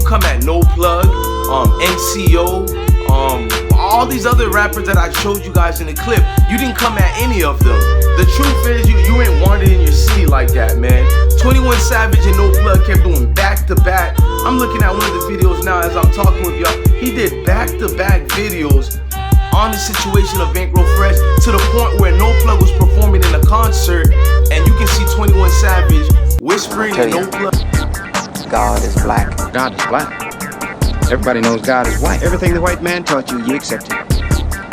come at No Plug, NCO, all these other rappers that I showed you guys in the clip. You didn't come at any of them. The truth is, you ain't wanted in your city like that, man. 21 Savage and No Plug kept doing back-to-back. I'm looking at one of the videos now as I'm talking with y'all. He did back-to-back videos on the situation of Bankroll Fresh to the point where No Plug was performing in a concert, and you can see 21 Savage whispering to No Plug. God is black. God is black. Everybody knows God is white. Everything the white man taught you, you accepted.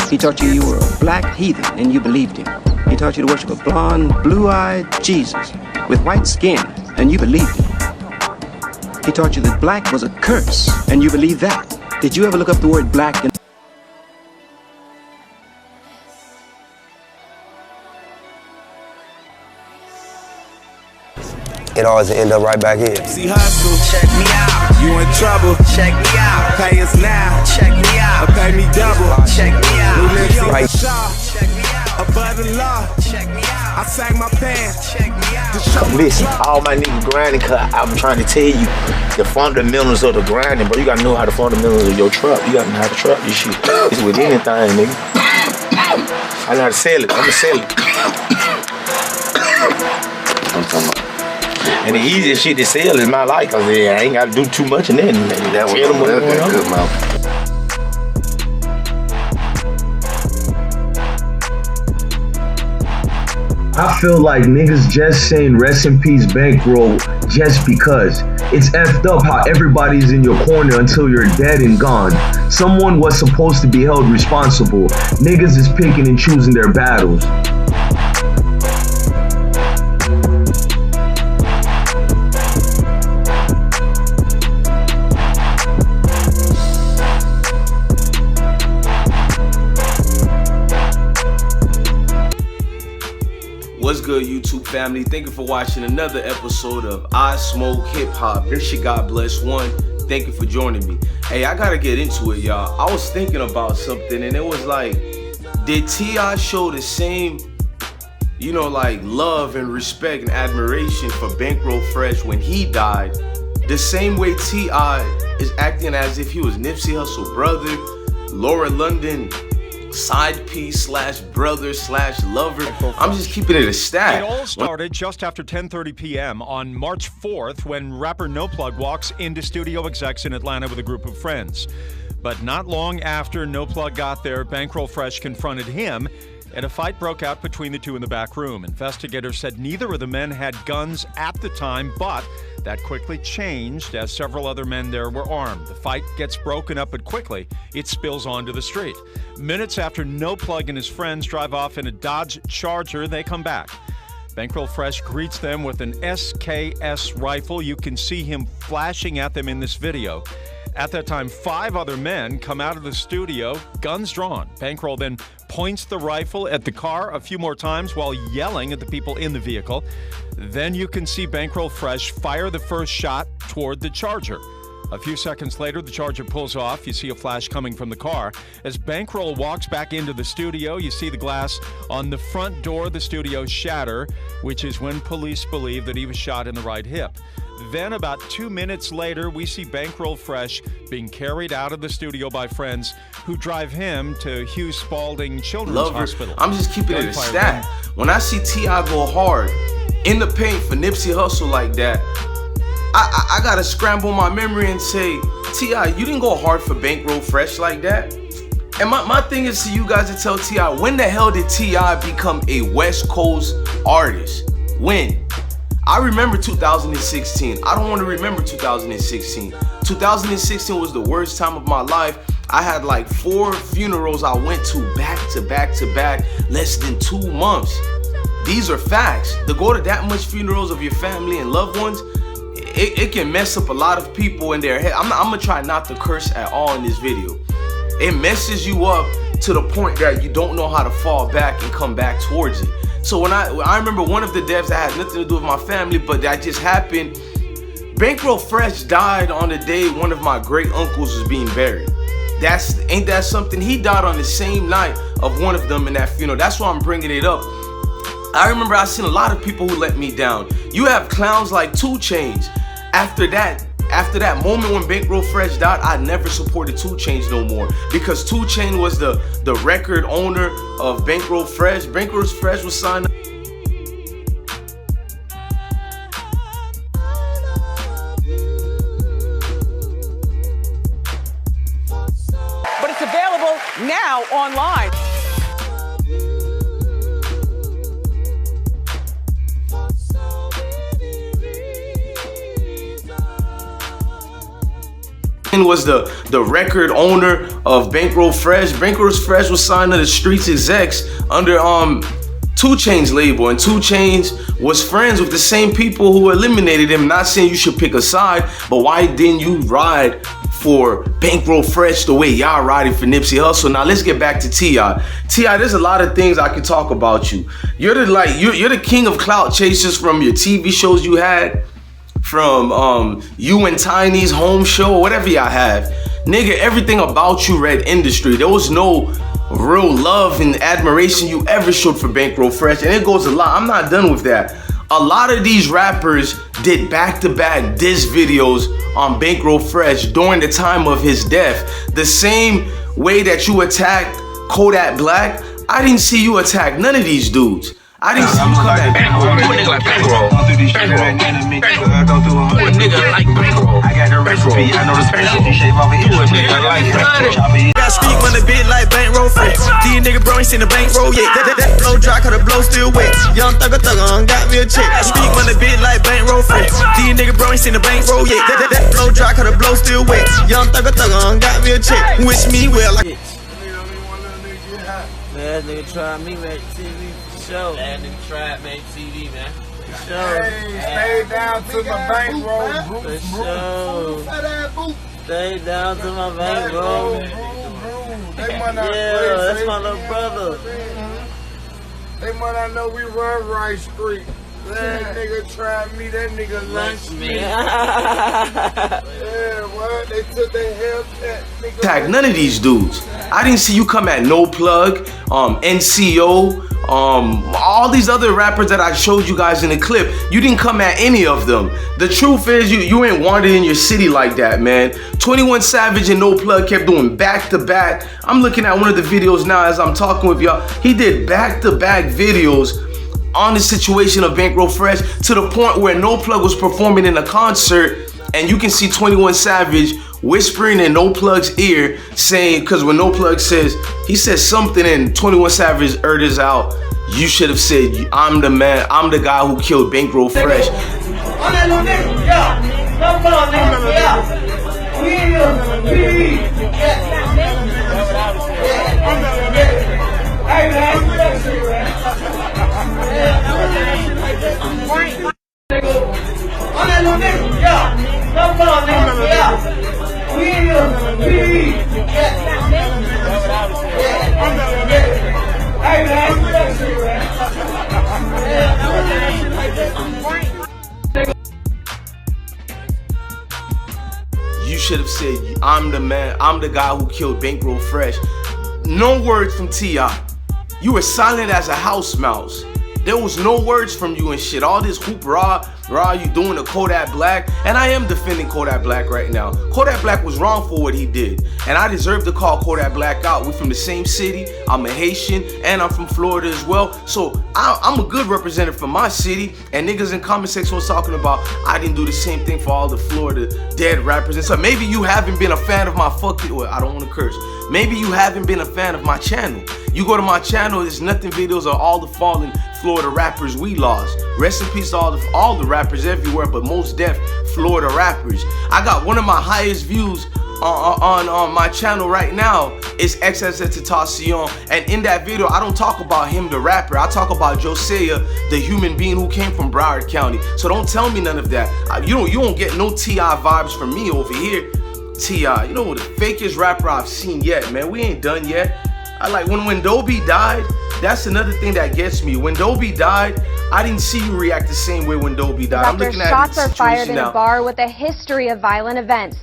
He taught you you were a black heathen, and you believed him. He taught you to worship a blonde, blue-eyed Jesus with white skin, and you believed him. He taught you that black was a curse, and you believed that. Did you ever look up the word black in it always end up right back here. Nipsey Hussle, check me out. You in trouble, Check me out. pay us now, Check me out. or pay me double. Check me out. New Nipsey Right. Hussle, Check me out. above the law. Check me out. I sang my pants Check me out. to show my Listen, blood. all my niggas grinding, cause I'm trying to tell you the fundamentals of the grinding, bro. You gotta know how the fundamentals of your trap. You gotta know how to trap this shit. It's with anything, nigga. I know how to sell it. I'ma sell it. I'm talking about. And the easiest shit to sell is my life, cause I ain't gotta do too much in that. That was good, man. I feel like niggas just saying rest in peace Bankroll just because. It's effed up how everybody's in your corner until you're dead and gone. Someone was supposed to be held responsible. Niggas is picking and choosing their battles. What's good, YouTube family? Thank you for watching another episode of IsmokeHiphop. This shit God Bless One. Thank you for joining me. Hey, I gotta get into it, y'all. I was thinking about something, and it was like, did T.I. show the same, like love and respect and admiration for Bankroll Fresh when he died, the same way T.I. is acting as if he was Nipsey Hussle brother, Laura London side piece / brother / lover. I'm just keeping it a stat. It all started just after 10:30 p.m. on March 4th when rapper No Plug walks into studio execs in Atlanta with a group of friends. But not long after No Plug got there, Bankroll Fresh confronted him, and a fight broke out between the two in the back room. Investigators said neither of the men had guns at the time, but that quickly changed as several other men there were armed. The fight gets broken up, but quickly it spills onto the street. Minutes after No Plug and his friends drive off in a Dodge Charger, they come back. Bankroll Fresh greets them with an SKS rifle. You can see him flashing at them in this video. At that time, 5 other men come out of the studio, guns drawn. Bankroll then points the rifle at the car a few more times while yelling at the people in the vehicle. Then you can see Bankroll Fresh fire the first shot toward the Charger. A few seconds later, the Charger pulls off. You see a flash coming from the car. As Bankroll walks back into the studio, you see the glass on the front door of the studio shatter, which is when police believe that he was shot in the right hip. Then about 2 minutes later, we see Bankroll Fresh being carried out of the studio by friends who drive him to Hugh Spalding Children's Hospital. I'm just keeping it a stat. When I see T.I. go hard in the paint for Nipsey Hussle like that, I gotta scramble my memory and say, T.I., you didn't go hard for Bankroll Fresh like that. And my thing is to you guys to tell T.I., when the hell did T.I. become a West Coast artist? When? I remember 2016. I don't want to remember 2016. 2016 was the worst time of my life. I had like 4 funerals I went to back to back, less than 2 months. These are facts. To go to that much funerals of your family and loved ones, it can mess up a lot of people in their head. I'm gonna try not to curse at all in this video. It messes you up to the point that you don't know how to fall back and come back towards it. So when I remember one of the deaths that had nothing to do with my family, but that just happened. Bankroll Fresh died on the day one of my great uncles was being buried. Ain't that something? He died on the same night of one of them in that funeral. That's why I'm bringing it up. I remember I seen a lot of people who let me down. You have clowns like 2 Chainz. After that, After that moment when Bankroll Fresh died, I never supported 2 Chainz no more, because 2 Chainz was the record owner of Bankroll Fresh. Bankroll Fresh was signed. But it's available now online. Was the record owner of Bankroll Fresh. Bankroll Fresh was signed to the Streets Execs under 2 Chainz label, and 2 Chainz was friends with the same people who eliminated him. Not saying you should pick a side, but why didn't you ride for Bankroll Fresh the way y'all riding for Nipsey Hussle? Now let's get back to T.I. T.I., there's a lot of things I could talk about you. You're the king of clout chasers from your TV shows you had, from you and Tiny's home show, whatever y'all have. Nigga, everything about you read industry. There was no real love and admiration you ever showed for Bankroll Fresh, and it goes a lot. I'm not done with that. A lot of these rappers did back-to-back diss videos on Bankroll Fresh during the time of his death. The same way that you attacked Kodak Black, I didn't see you attack none of these dudes. I didn't see you come at Bankroll. Do a nigga like Bankroll. Do a nigga like Bankroll. I got the recipe, I know the special. Shave off a nigga like Bankroll. Got street money big like Bankroll Fresh. These nigga bro ain't seen the bankroll yet. That blow dry, cause the blow still wet. Young thugger got me a check. Got street money big like Bankroll Fresh. These nigga bro ain't seen the bankroll yet. That blow dry, cause the blow still wet. Young thugger got me a check. Wish me well like. That nigga try me, make TV for sure. That nigga try make TV, man. For sure. Hey, stay down to my bankroll. For sure. Stay down to my bankroll. Yeah, that's my little brother. They might not know we run right street. That nigga tried me, that nigga lunched me. Yeah, what? They took their Hellcat. Tag none of these dudes. I didn't see you come at No Plug, NCO, all these other rappers that I showed you guys in the clip. You didn't come at any of them. The truth is, you ain't wanted in your city like that, man. 21 Savage and No Plug kept doing back-to-back. I'm looking at one of the videos now as I'm talking with y'all. He did back-to-back videos on the situation of Bankroll Fresh, to the point where No Plug was performing in a concert, and you can see 21 Savage whispering in No Plug's ear, saying, because when No Plug says, he says something and 21 Savage utters out, you should have said, I'm the man, I'm the guy who killed Bankroll Fresh. You should have said, I'm the man, I'm the guy who killed Bankroll Fresh. No words from T.I. You were silent as a house mouse. There was no words from you and shit. All this hoop rah you doing to Kodak Black. And I am defending Kodak Black right now. Kodak Black was wrong for what he did. And I deserve to call Kodak Black out. We're from the same city. I'm a Haitian and I'm from Florida as well. So I'm a good representative for my city. And niggas in comment section was talking about I didn't do the same thing for all the Florida dead rappers. And so maybe you haven't been a fan of my well, I don't want to curse. Maybe you haven't been a fan of my channel. You go to my channel, there's nothing videos of all the fallen Florida rappers we lost. Rest in peace to all the rappers everywhere, but most deaf Florida rappers. I got one of my highest views on my channel right now is XXXTentacion, and in that video I don't talk about him the rapper, I talk about Josiah the human being who came from Broward County. So don't tell me none of that. You don't get no T.I. vibes from me over here. T.I., you know, the fakest rapper I've seen yet, man. We ain't done yet. I like when Dobie died, that's another thing that gets me. When Dobie died, I didn't see you react the same way when Dobie died. I'm looking at shots are fired in a bar with a history of violent events.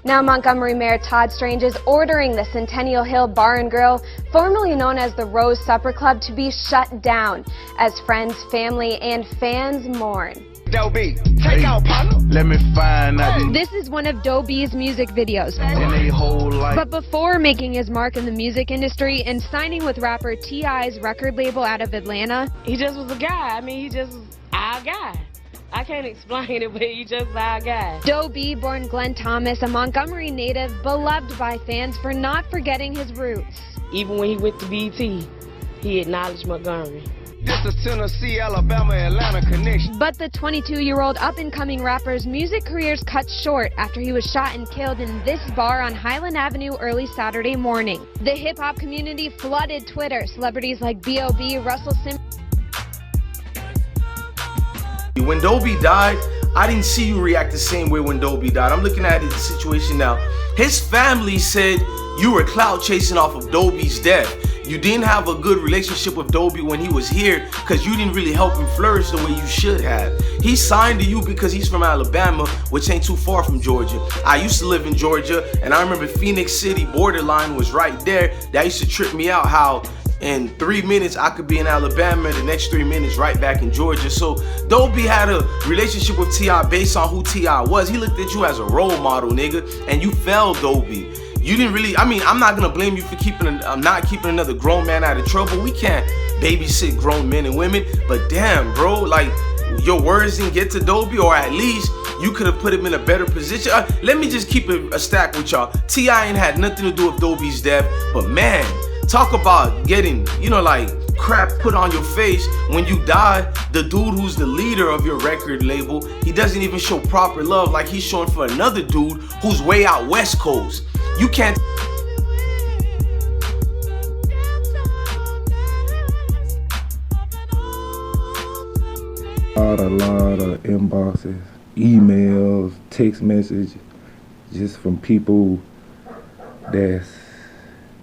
Now Montgomery Mayor Todd Strange is ordering the Centennial Hill Bar and Grill, formerly known as the Rose Supper Club, to be shut down as friends, family, and fans mourn. Dobie, take out, partner. Let me find out. This is one of Dobie's music videos. In a whole life. But before making his mark in the music industry and signing with rapper T.I.'s record label out of Atlanta, he just was a guy. I mean, he just was our guy. I can't explain it, but he just our guy. Dobie, born Glenn Thomas, a Montgomery native, beloved by fans for not forgetting his roots. Even when he went to BT, he acknowledged Montgomery. This is Tennessee, Alabama, Atlanta connection. But the 22-year-old up-and-coming rapper's music career's cut short after he was shot and killed in this bar on Highland Avenue early Saturday morning. The hip-hop community flooded Twitter. Celebrities like B.O.B., Russell Simmons. When Dobie died, I didn't see you react the same way when Dobie died. I'm looking at the situation now. His family said you were clout chasing off of Dobie's death. You didn't have a good relationship with Dobie when he was here because you didn't really help him flourish the way you should have. He signed to you because he's from Alabama, which ain't too far from Georgia. I used to live in Georgia, and I remember Phoenix City borderline was right there. That used to trip me out how in 3 minutes I could be in Alabama, the next 3 minutes right back in Georgia. So Dobie had a relationship with T.I. based on who T.I. was. He looked at you as a role model, nigga, and you fell, Dobie. You didn't really, I mean, I'm not gonna blame you for not keeping another grown man out of trouble. We can't babysit grown men and women, but damn, bro, like, your words didn't get to Dobie, or at least you could have put him in a better position. Let me just keep it a stack with y'all. T.I. ain't had nothing to do with Dobie's death, but man, talk about getting, you know, like, crap put on your face when you die. The dude who's the leader of your record label, he doesn't even show proper love like he's showing for another dude who's way out West Coast. You can't. A lot of inboxes, emails, text messages, just from people that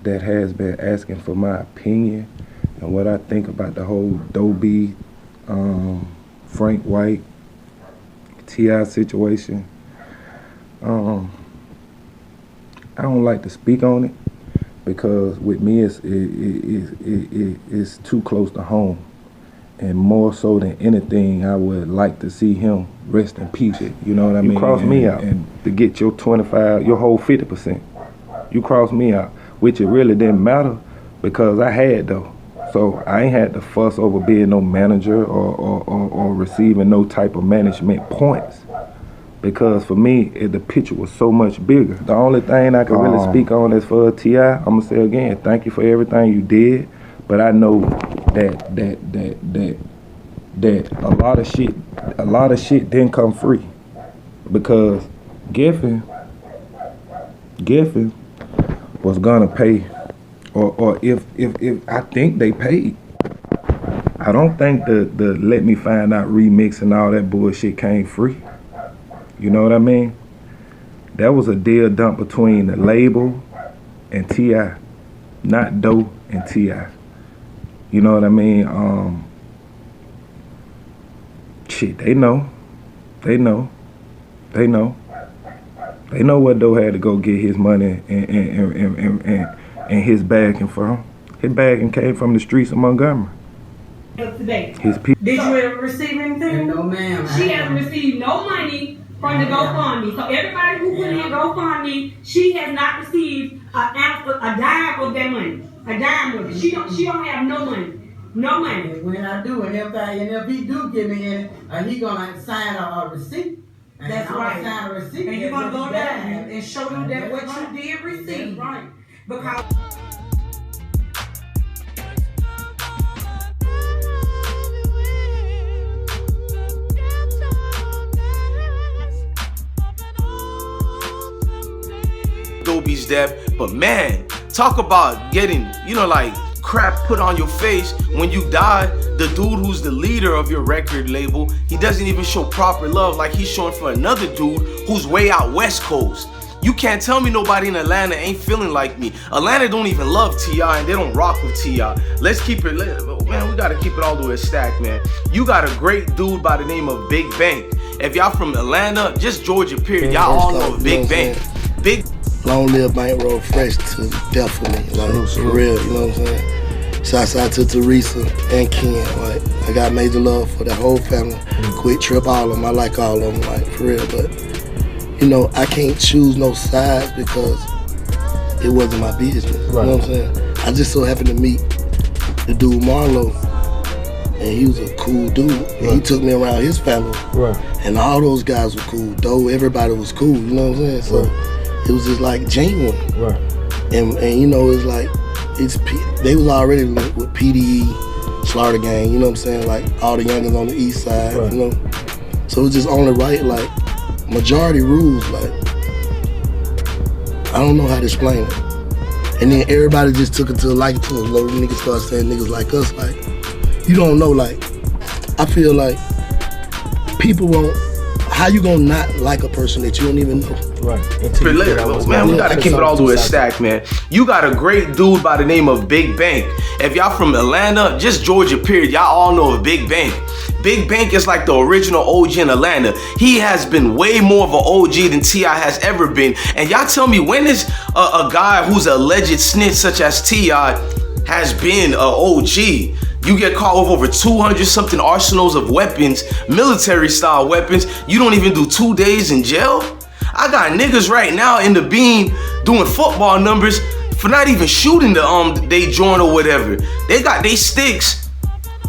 has been asking for my opinion and what I think about the whole Dobie, Frank White, T.I. situation. I don't like to speak on it because with me it's too close to home, and more so than anything, I would like to see him rest in peace. You know what I mean? You cross me out, and to get your 25, your whole 50%, you cross me out, which it really didn't matter because I had though. So I ain't had to fuss over being no manager or receiving no type of management points. Because for me, the picture was so much bigger. The only thing I can really speak on is for T.I. I'm gonna say again, thank you for everything you did. But I know that a lot of shit didn't come free. Because Giffen was gonna pay, or if I think they paid. I don't think the Let Me Find Out remix and all that bullshit came free. You know what I mean? That was a deal done between the label and T.I., not Doe and T.I. You know what I mean? Shit, they know what Doe had to go get his money and his bagging from. His bagging came from the streets of Montgomery. Today. His people. Did you ever receive anything? No, ma'am. She hasn't received no money from the GoFundMe. So everybody who put in GoFundMe, she has not received a dime of that money. A dime of it. She don't have no money. No money. And when I do, and if he do give me any, he gonna sign a receipt. And That's right. Sign a receipt. And you're gonna go down and show them that what you did receive. That's right. Because Dobie's death, but man, talk about getting, you know, like, crap put on your face when you die. The dude who's the leader of your record label, he doesn't even show proper love like he's showing for another dude who's way out West Coast. You can't tell me nobody in Atlanta ain't feeling like me. Atlanta don't even love T.I. and they don't rock with T.I. Let's keep it, man, we gotta keep it all the way stacked, man. You got a great dude by the name of Big Bank. If y'all from Atlanta, just Georgia period, y'all all know Big Bank. Big Long live Bankroll Fresh to death for me, like for real, you know what I'm saying? Shouts out to Teresa and Ken. Like, I got major love for the whole family. Quick Trip, all of them. I like all of them, like, for real. But, you know, I can't choose no sides because it wasn't my business. Right. You know what I'm saying? I just so happened to meet the dude Marlo, and he was a cool dude. And he took me around his family. Right. And all those guys were cool. Though everybody was cool, you know what I'm saying? So it was just like genuine. Right. And you know, it's like, they was already linked with PDE, Slaughter Gang, you know what I'm saying? Like all the youngins on the east side, you know? So it was just only right, like, majority rules, like, I don't know how to explain it. And then everybody just took it to a like to us. Low niggas start saying niggas like us, like, you don't know, like, I feel like people won't, how you gonna not like a person that you don't even know? Right. Man, we gotta keep it all the way a stack, man. You got a great dude by the name of Big Bank. If y'all from Atlanta, just Georgia period, y'all all know of Big Bank. Big Bank is like the original OG in Atlanta. He has been way more of an OG than T.I. has ever been. And y'all tell me, when is a guy who's an alleged snitch such as T.I. has been an OG? You get caught with over 200 something arsenals of weapons, military style weapons. You don't even do 2 days in jail? I got niggas right now in the beam doing football numbers for not even shooting they joint or whatever. They got they sticks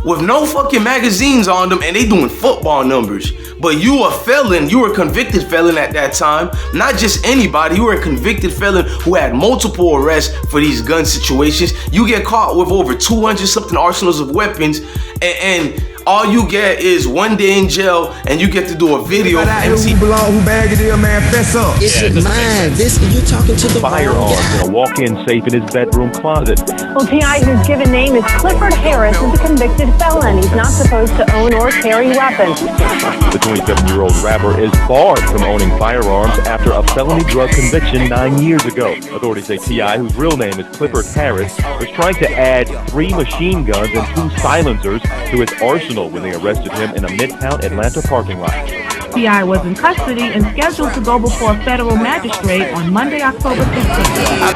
with no fucking magazines on them and they doing football numbers. But you a felon, you were a convicted felon at that time. Not just anybody, you were a convicted felon who had multiple arrests for these gun situations. You get caught with over 200 something arsenals of weapons and all you get is 1 day in jail and you get to do a video. Who bag it is, man, fess up. It's mine. You're talking to the firearms in a walk-in safe in his bedroom closet. Well, T.I., whose given name is Clifford Harris, is a convicted felon. He's not supposed to own or carry weapons. The 27-year-old rapper is barred from owning firearms after a felony drug conviction 9 years ago. Authorities say T.I., whose real name is Clifford Harris, was trying to add 3 machine guns and 2 silencers to his arsenal when they arrested him in a Midtown Atlanta parking lot. T.I. was in custody and scheduled to go before a federal magistrate on Monday, October 15th.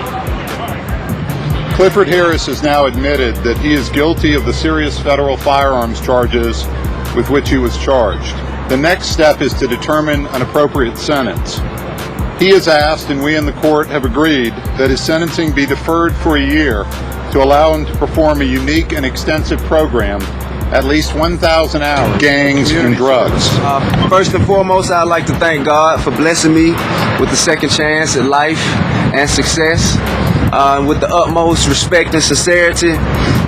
Clifford Harris has now admitted that he is guilty of the serious federal firearms charges with which he was charged. The next step is to determine an appropriate sentence. He has asked, and we in the court have agreed, that his sentencing be deferred for a year to allow him to perform a unique and extensive program, at least 1,000 hours, gangs and drugs. First and foremost, I'd like to thank God for blessing me with a second chance at life and success. With the utmost respect and sincerity,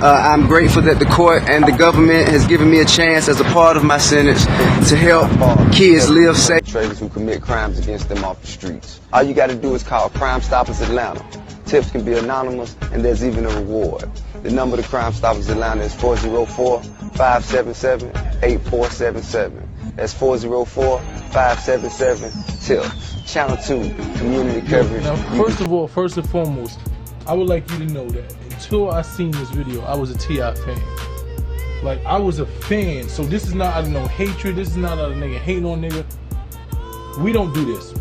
I'm grateful that the court and the government has given me a chance as a part of my sentence to help kids live safe. Traders who commit crimes against them off the streets. All you got to do is call Crime Stoppers Atlanta. Tips can be anonymous and there's even a reward. The number to Crime Stoppers Atlanta is 404-577-8477. That's 404-577-TIPS. Channel 2, community coverage. Now, first and foremost, I would like you to know that until I seen this video, I was a T.I. fan. Like, I was a fan. So this is not out of no hatred. This is not out of nigga hating on nigga. We don't do this.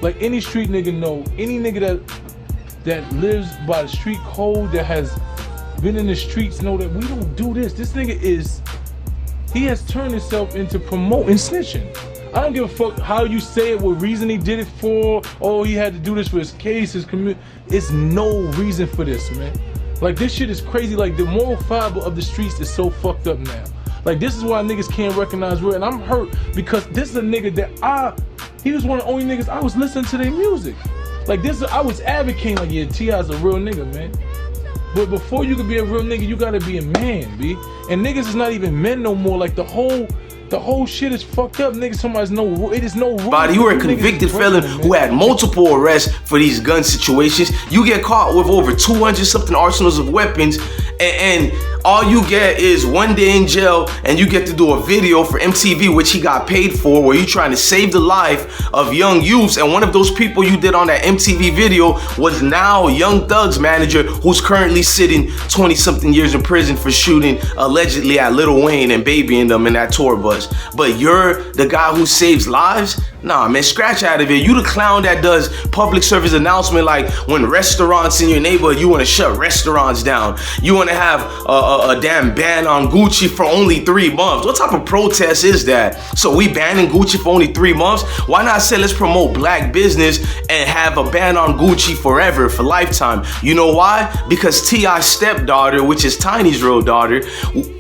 Like, any street nigga know, any nigga that lives by the street code, that has been in the streets, know that we don't do this. This nigga he has turned himself into promoting snitching. I don't give a fuck how you say it, what reason he did it for. Oh, he had to do this for his case, his community. It's no reason for this, man. Like, this shit is crazy. Like, the moral fiber of the streets is so fucked up now. Like, this is why niggas can't recognize real. And I'm hurt because this is a nigga that he was one of the only niggas I was listening to their music. Like, I was advocating, like, yeah, T.I.'s a real nigga, man. But before you can be a real nigga, you gotta be a man, B. And niggas is not even men no more. Like, the whole shit is fucked up. Niggas, it is no rule. Body, you were a convicted felon who had multiple arrests for these gun situations. You get caught with over 200 something arsenals of weapons and all you get is 1 day in jail, and you get to do a video for MTV, which he got paid for, where you trying to save the life of young youths. And one of those people you did on that MTV video was now Young Thug's manager, who's currently sitting 20-something years in prison for shooting allegedly at Lil Wayne and babying them in that tour bus. But you're the guy who saves lives? Nah, man, scratch out of it. You the clown that does public service announcement like when restaurants in your neighborhood, you want to shut restaurants down. You want to have a damn ban on Gucci for only 3 months. What type of protest is that? So we banning Gucci for only 3 months? Why not say let's promote black business and have a ban on Gucci forever, for lifetime? You know why? Because T.I.'s stepdaughter, which is Tiny's real daughter,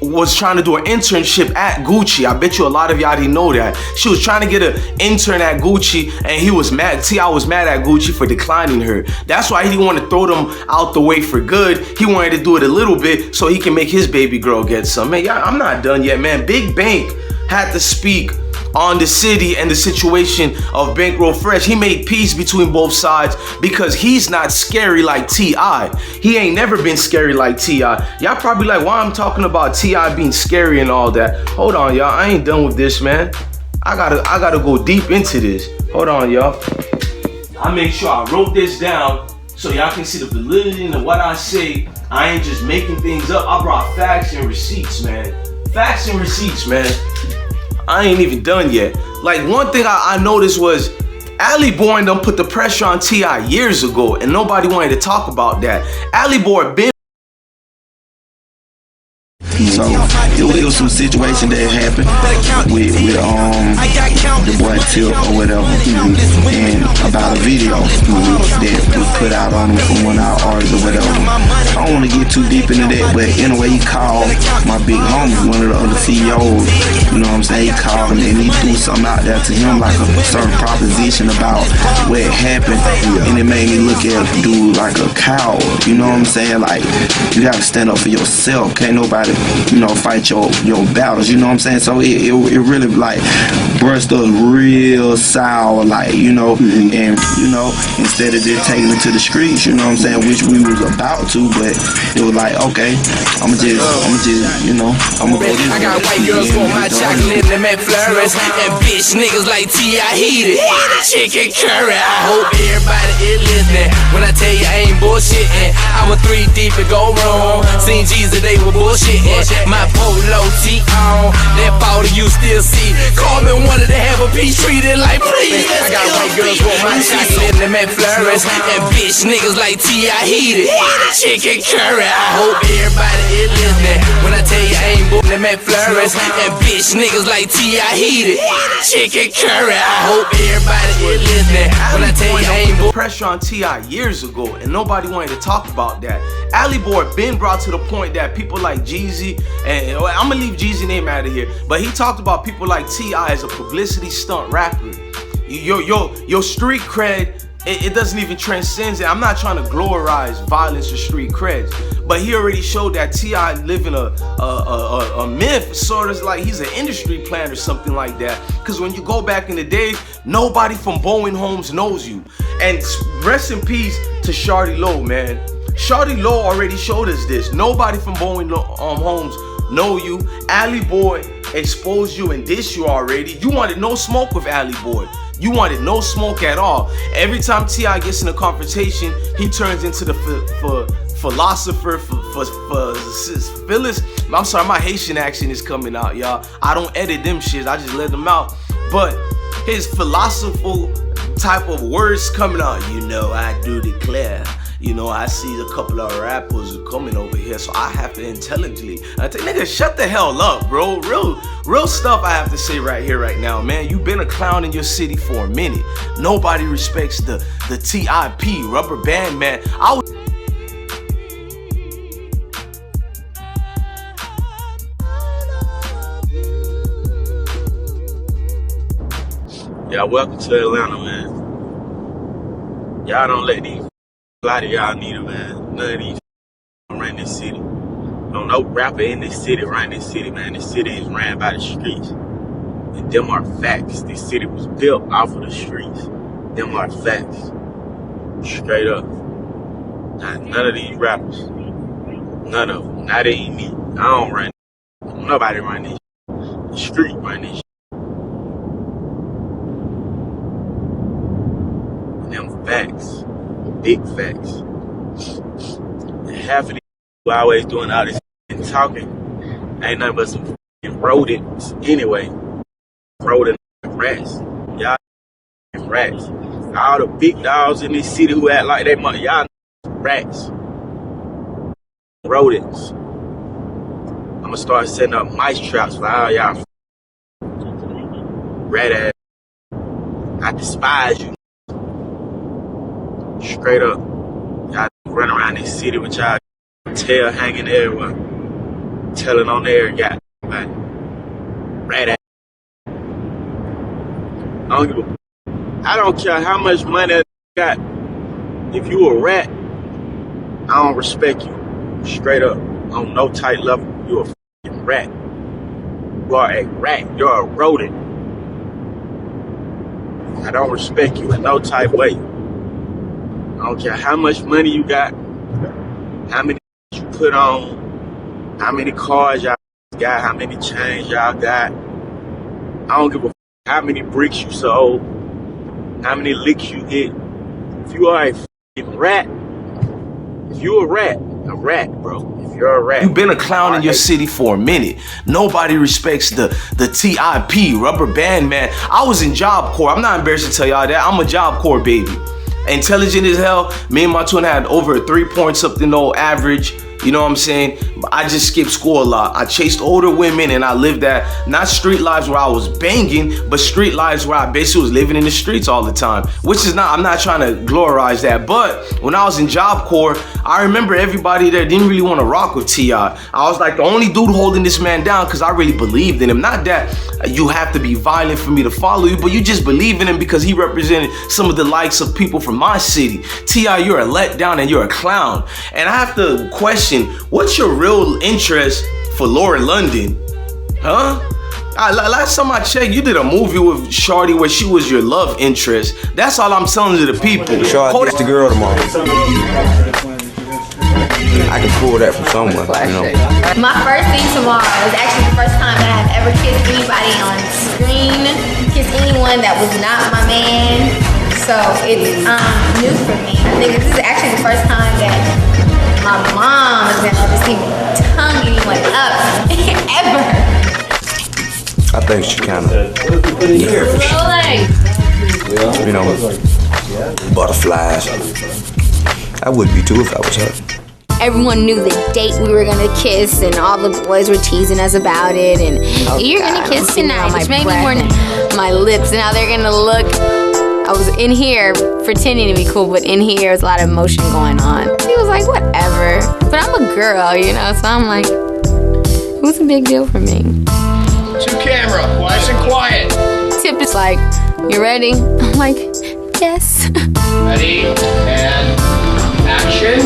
was trying to do an internship at Gucci. I bet you a lot of y'all didn't know that. She was trying to get an intern at Gucci, and he was mad. T.I. was mad at Gucci for declining her. That's why he didn't want to throw them out the way for good. He wanted to do it a little bit so he can make his baby girl get some. Man, y'all, I'm not done yet, man. Big Bank had to speak on the city and the situation of Bankroll Fresh. He made peace between both sides because he's not scary like T.I. He ain't never been scary like T.I. Y'all probably like, why I'm talking about T.I. being scary and all that. Hold on, y'all. I ain't done with this, man. I gotta go deep into this. Hold on, y'all. I make sure I wrote this down so y'all can see the validity in what I say. I ain't just making things up. I brought facts and receipts, man. Facts and receipts, man. I ain't even done yet. Like, one thing I noticed was Ali Boy and them put the pressure on T.I. years ago, and nobody wanted to talk about that. Ali Boy been. So it was some situation that happened with the boy Tip or whatever, and about a video that was put out on him from one of our artists or whatever. I don't want to get too deep into that, but anyway, he called my big homie, one of the other CEOs, you know what I'm saying? He called him and he threw something out there to him, like a certain proposition about what happened, and it made me look at dude like a coward, you know what I'm saying? Like, you gotta stand up for yourself, can't nobody, you know, fight your battles, you know what I'm saying? So it really like brushed us real sour, like, you know, and you know, instead of just taking it to the streets, you know what I'm saying, which we was about to, but it was like, okay, I'ma just, you know, I'ma go this I got white girls for my chocolate and McFlurries, and bitch niggas like T.I. heated chicken curry. I hope everybody is listening when I tell you I ain't bullshitting. I was 3 deep and go wrong. Seen Jesus, they were bullshitting. My polo tee on, that powder you still see. Corbin wanted to have a peach treated like please. I got white girls for my chocolate and McFlurries, and bitch niggas like T.I. heated chicken curry. I hope everybody is listening when I tell you I ain't bullshitting McFlurries, and bitch niggas like T.I. heated chicken curry. I hope everybody is listening when I tell you I ain't bullshitting. Pressure on T.I. years ago, and nobody wanted to talk about that. Ali Boy been brought to the point that people like Jeezy, and I'm gonna leave Jeezy name out of here, but he talked about people like T.I. as a publicity stunt rapper. Your street cred, it doesn't even transcend it. I'm not trying to glorize violence or street creds, but he already showed that T.I. living a myth, sort of like he's an industry plan or something like that. Because when you go back in the days, nobody from Bowen Homes knows you. And rest in peace to Shawty Low, man. Shawty Low already showed us this. Nobody from Bowen Homes know you. Ali Boy exposed you and dissed you already. You wanted no smoke with Ali Boy. You wanted no smoke at all. Every time T.I. gets in a confrontation, he turns into the philosopher, Phyllis. I'm sorry, my Haitian accent is coming out, y'all. I don't edit them shits, I just let them out. But his philosophical type of words coming out, you know, I do declare. You know, I see a couple of rappers coming over here, so I have to intelligently. I tell nigga, shut the hell up, bro. Real stuff I have to say right here, right now, man. You've been a clown in your city for a minute. Nobody respects the TIP, Rubber Band Man. Yeah, welcome to Atlanta, man. Y'all don't let these. A lot of y'all need it, man. None of these run this city. Don't no rapper in this city run this city, man. This city is ran by the streets. And them are facts. This city was built off of the streets. Them are facts. Straight up. None of these rappers. None of them. Not even me. I don't run. Nobody run this. The street run this. Them facts. Big facts. And half of these people always doing all this and talking ain't nothing but some rodents anyway. Rodent rats. Y'all rats. All the big dogs in this city who act like they money, y'all rats. Rodents. I'ma start setting up mice traps for all y'all rat ass. I despise you. Straight up. Y'all run around this city with y'all tail hanging everywhere. Telling on there, got rat ass. I don't care how much money I got. If you a rat, I don't respect you. Straight up. On no tight level, you a f***ing rat. You are a rat. You're a rodent. I don't respect you in no type way. I don't care how much money you got, how many you put on, how many cars y'all got, how many chains y'all got. I don't give a f*** how many bricks you sold, how many licks you hit. If you are a f***ing rat, if you a rat, bro. If you're a rat. You've been a clown in your city for a minute. Nobody respects the TIP, rubber band man. I was in Job Corps. I'm not embarrassed to tell y'all that. I'm a Job Corps baby. Intelligent as hell. Me and my twin had over a 3-point something old average. You know what I'm saying? I just skipped school a lot. I chased older women and I lived that, not street lives where I was banging, but street lives where I basically was living in the streets all the time. Which is not, I'm not trying to glorize that. But when I was in Job Corps, I remember everybody there didn't really want to rock with T.I. I was like the only dude holding this man down because I really believed in him. Not that you have to be violent for me to follow you, but you just believe in him because he represented some of the likes of people from my city. T.I., you're a letdown and you're a clown. And I have to question, what's your real interest for Laura London? Huh? Last time I checked, you did a movie with Shorty where she was your love interest. That's all I'm telling to the people. Shorty, the girl tomorrow. I can pull that from somewhere, you know. My first thing tomorrow is actually the first time that I've ever kissed anybody on screen, kissed anyone that was not my man. So it's new for me. I think this is actually the first time that my mom has been able to see me tongue anyone up ever. I think she kind of, you know, butterflies. I would be too if I was her. Everyone knew the date we were gonna kiss, and all the boys were teasing us about it. And you're gonna kiss tonight, which made me more my lips, and how they're gonna look. I was in here pretending to be cool, but in here was a lot of emotion going on. He was like, whatever. But I'm a girl, you know, so I'm like, it was a big deal for me. To camera, nice and quiet. Tip is like, you ready? I'm like, yes. Ready, and action.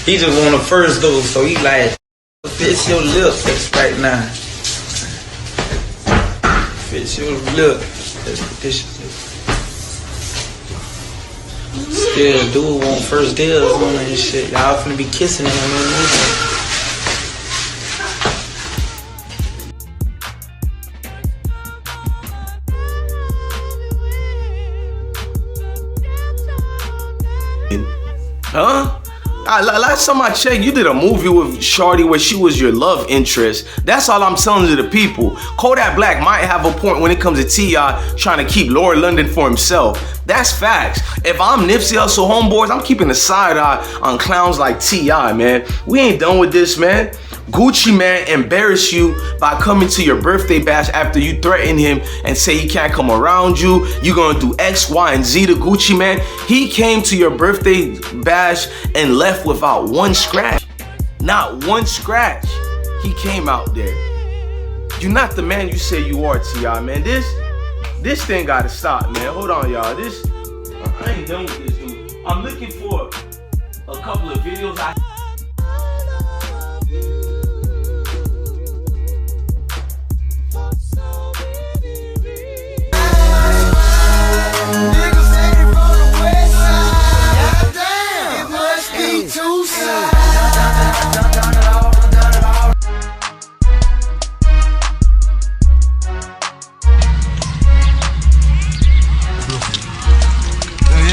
He just want to first go, so he like, fix your lips right now. Fix your lip. Still, dude want first deals on that shit. Y'all finna be kissing him and Huh? Last time I checked, you did a movie with Shorty where she was your love interest. That's all I'm telling to the people. Kodak Black might have a point when it comes to T.I. trying to keep Laura London for himself. That's facts. If I'm Nipsey Hussle homeboys, I'm keeping a side eye on clowns like T.I., man. We ain't done with this, man. Gucci man embarrass you by coming to your birthday bash after you threaten him and say he can't come around you. You're gonna do X, Y, and Z to Gucci man. He came to your birthday bash and left without one scratch. Not one scratch. He came out there. You're not the man you say you are, T.I., man. This thing gotta stop, man. Hold on, y'all. I ain't done with this, dude. I'm looking for a couple of videos. Niggas say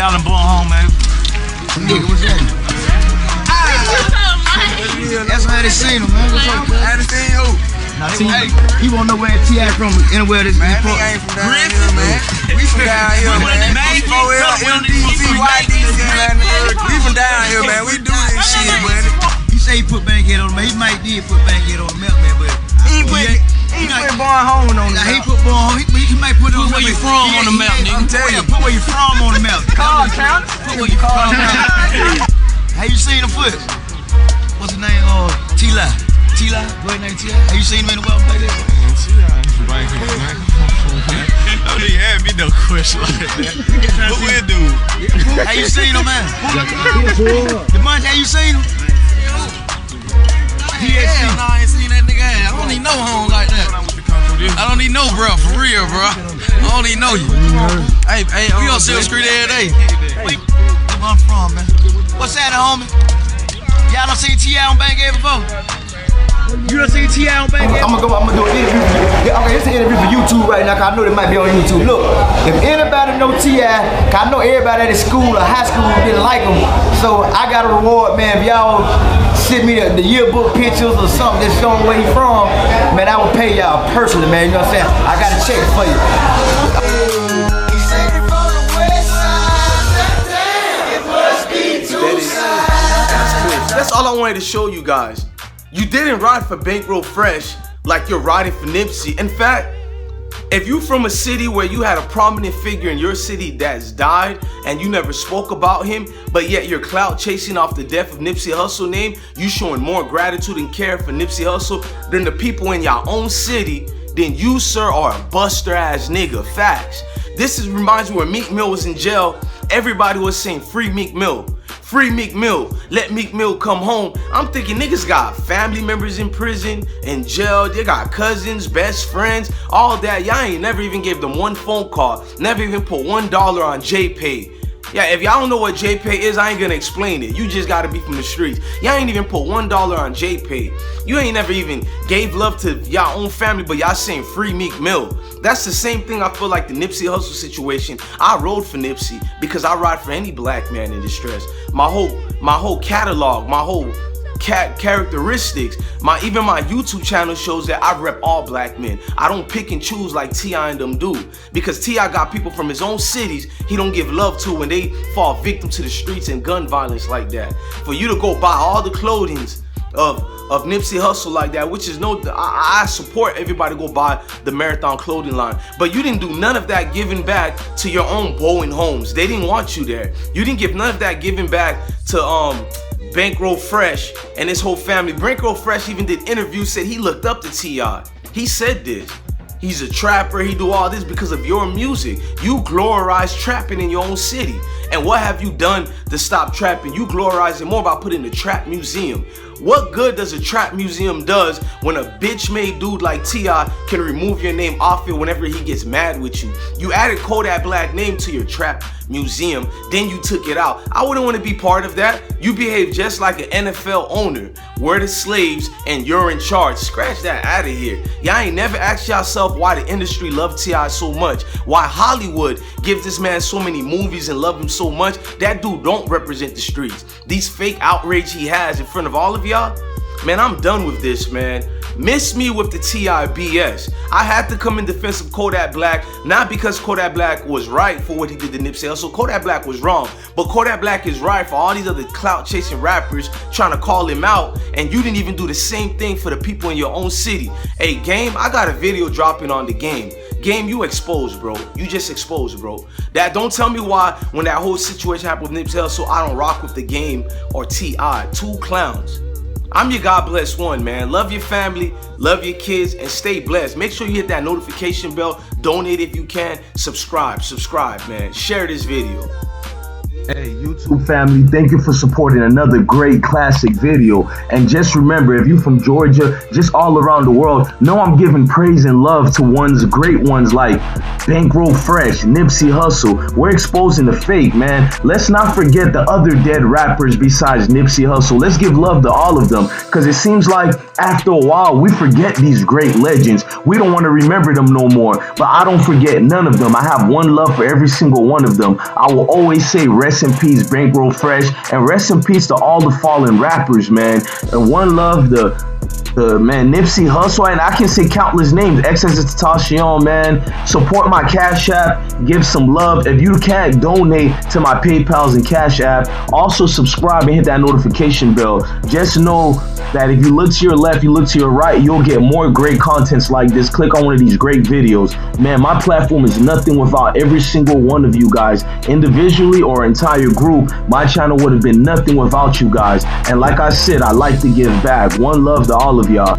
y'all done born home, man. Nigga, what's that? That's how they seen him, man. What's up, man? I done seen who? Nah, he won't know where T.I. from, anywhere this man. Nigga ain't from down here, man. We from down here, man. B4L, MDC, YDC, man. We from down here, man. We do this shit, man. He say he put Bankhead on him, man. He might did put Bankhead on the map, man, but he ain't put Born Home on the map. He put Born Home. He might put it on the map. Put where you from on the map, nigga. Put where you from on the map. Card County. Put where you from. How you seen him first? What's his name? T-Lie. T-Lie? What name T-Lie? Have you seen him in the world like that? T-Lie from Bankhead, man. Don't even have me no question like that. What we do? How you seen him, man? The bunch, how you seen him? Yeah, no, I ain't seen that nigga. I don't even know home like that. I don't even know, bro. For real, bro. I don't even know you. Hey, we on Silk Street every day. Where I'm from, man. What's that, homie? Y'all done seen T.I. on Bankhead before? You done seen T.I. on Bankhead? I'm gonna do an interview. Okay, it's an interview for YouTube right now, cause I know they might be on YouTube. Look, if anybody know T.I., cause I know everybody at the school or high school didn't like him, so I got a reward, man. If y'all send me the yearbook pictures or something that's showing where he from, man, I will pay y'all personally, man. You know what I'm saying? I got a check for you. That's all I wanted to show you guys. You didn't ride for Bankroll Fresh like you're riding for Nipsey. In fact, if you from a city where you had a prominent figure in your city that's died and you never spoke about him, but yet you're clout chasing off the death of Nipsey Hussle name, you showing more gratitude and care for Nipsey Hussle than the people in your own city, then you, sir, are a buster ass nigga. Facts. This reminds me when Meek Mill was in jail, everybody was saying free Meek Mill. Free Meek Mill, let Meek Mill come home. I'm thinking niggas got family members in prison, in jail, they got cousins, best friends, all that. Y'all ain't never even gave them one phone call, never even put $1 on JPay. Yeah, if y'all don't know what JPay is, I ain't gonna explain it. You just gotta be from the streets. Y'all ain't even put $1 on JPay. You ain't never even gave love to y'all own family, but y'all saying free Meek Mill. That's the same thing I feel like the Nipsey Hussle situation. I rode for Nipsey because I ride for any black man in distress. My whole catalog, my whole characteristics, even my YouTube channel shows that I rep all black men. I don't pick and choose like T.I. and them do, because T.I. got people from his own cities he don't give love to when they fall victim to the streets and gun violence like that. For you to go buy all the clothings of Nipsey Hussle like that, which is I support everybody go buy the Marathon clothing line, but you didn't do none of that giving back to your own Bowen homes. They didn't want you there. You didn't give none of that giving back to Bankroll Fresh and his whole family. Bankroll Fresh even did interviews, said he looked up to T.I. He said this. He's a trapper, he do all this because of your music. You glorize trapping in your own city. And what have you done to stop trapping? You glorize it more by putting a trap museum. What good does a trap museum does when a bitch-made dude like T.I. can remove your name off it whenever he gets mad with you? You added Kodak Black name to your trap museum, then you took it out. I wouldn't want to be part of that. You behave just like an NFL owner. We're the slaves and you're in charge. Scratch that out of here. Y'all ain't never asked yourself why the industry loved T.I. so much. Why Hollywood gives this man so many movies and love him so much. That dude don't represent the streets. These fake outrage he has in front of all of y'all, man, I'm done with this, man. Miss me with the T.I. BS. I had to come in defense of Kodak Black, not because Kodak Black was right for what he did to Nipsey Hussle. Kodak Black was wrong, but Kodak Black is right for all these other clout-chasing rappers trying to call him out, and you didn't even do the same thing for the people in your own city. Hey, Game, I got a video dropping on the Game. Game, you exposed, bro. You just exposed, bro. Don't tell me why when that whole situation happened with Nipsey Hussle, I don't rock with the Game or T.I. Two clowns. I'm your God bless one, man. Love your family, love your kids, and stay blessed. Make sure you hit that notification bell. Donate if you can. Subscribe, man. Share this video. Hey, YouTube family, thank you for supporting another great classic video. And just remember, if you're from Georgia, just all around the world, know I'm giving praise and love to great ones like Bankroll Fresh, Nipsey Hussle. We're exposing the fake, man. Let's not forget the other dead rappers besides Nipsey Hussle. Let's give love to all of them, because it seems like after a while, we forget these great legends. We don't want to remember them no more, but I don't forget none of them. I have one love for every single one of them. I will always say rest in peace, Bankroll Fresh, and rest in peace to all the fallen rappers, man. And one love, the man, Nipsey Hussle, and I can say countless names. XXXTentacion, man. Support my Cash App. Give some love. If you can't donate to my PayPals and Cash App, also subscribe and hit that notification bell. Just know that if you look to your left, you look to your right, you'll get more great contents like this. Click on one of these great videos. Man, my platform is nothing without every single one of you guys. Individually or entire group, my channel would have been nothing without you guys. And like I said, I like to give back. One love to all of y'all.